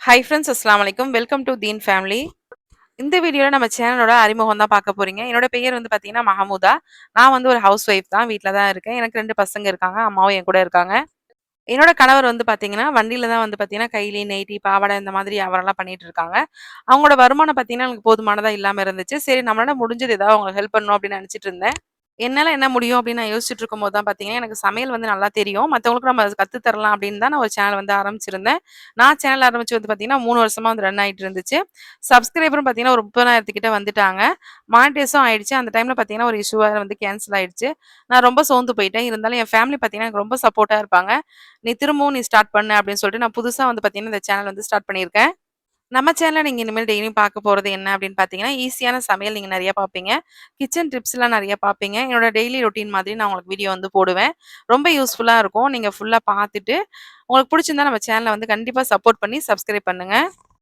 Hi friends, அஸ்ஸலாமு அலைக்கும். Welcome to Deen family. இந்த வீடியோல நம்ம சேனலோட அறிமுகம் தான் பார்க்க போறீங்க. என்னோட பெயர் வந்து பார்த்தீங்கன்னா மஹமூதா. நான் வந்து ஒரு ஹவுஸ் ஒய்ஃப் தான். வீட்ல தான் இருக்கேன். எனக்கு 2 பசங்க இருக்காங்க. அம்மாவும் என் கூட இருக்காங்க. என்னோட கணவர் வந்து பார்த்தீங்கன்னா, வண்டியில தான் வந்து பார்த்தீங்கன்னா, கைலி, நைட்டி, பாவாடை இந்த மாதிரி வியாபாரம்லாம் பண்ணிட்டு இருக்காங்க. அவங்களோட வருமானம் பார்த்தீங்கன்னா, எனக்கு போதுமானதா இல்லாம இருந்துச்சு. சரி நம்மளால முடிஞ்சது ஏதாவது அவங்களுக்கு ஹெல்ப் பண்ணணும் அப்படின்னு நினைச்சிட்டு இருந்தேன். என்னால என்ன முடியும் அப்படின்னு நான் யோசிச்சுட்டு இருக்கும்போது தான் பார்த்தீங்கன்னா, எனக்கு சமையல் வந்து நல்லா தெரியும். மத்தவங்களுக்கு நம்ம கத்து தரலாம் அப்படின்னு தான் நான் ஒரு சேனல் வந்து ஆரம்பிச்சிருந்தேன். நான் சேனல் ஆரம்பிச்சு வந்து பார்த்தீங்கன்னா, 3 வருஷமா வந்து ரன் ஆயிட்டு இருந்துச்சு. சப்ஸ்கிரைபரும் பார்த்தீங்கன்னா, ஒரு 30,000 கிட்ட வந்துட்டாங்க. மானிடைஸும் ஆயிடுச்சு. அந்த டைம்ல பார்த்தீங்கன்னா, ஒரு இஷ்யூவா வந்து கேன்சல் ஆயிடுச்சு. நான் ரொம்ப சோர்ந்து போயிட்டேன். இருந்தாலும் என் ஃபேமிலி பார்த்தீங்கன்னா, எனக்கு ரொம்ப சப்போர்ட்டா இருப்பாங்க. நீ திரும்பவும் ஸ்டார்ட் பண்ணு அப்படின்னு சொல்லிட்டு நான் புதுசா வந்து பார்த்தீங்கன்னா, இந்த சேனல் வந்து ஸ்டார்ட் பண்ணியிருக்கேன். நம்ம சேனல்ல நீங்க இனிமேல் டெய்லியும் பார்க்க போறது என்ன அப்படின்னு பார்த்தீங்கன்னா, ஈஸியான சமையல் நீங்க நெறைய பார்ப்பீங்க. கிச்சன் டிப்ஸ்லாம் நெறைய பார்ப்பீங்க. என்னோட டெய்லி ரொட்டீன் மாதிரி நான் உங்களுக்கு வீடியோ வந்து போடுவேன். ரொம்ப யூஸ்ஃபுல்லா இருக்கும். நீங்க ஃபுல்லா பார்த்துட்டு, உங்களுக்கு புடிச்சிருந்தா நம்ம சேனல வந்து கண்டிப்பா சப்போர்ட் பண்ணி சப்ஸ்கிரைப் பண்ணுங்க.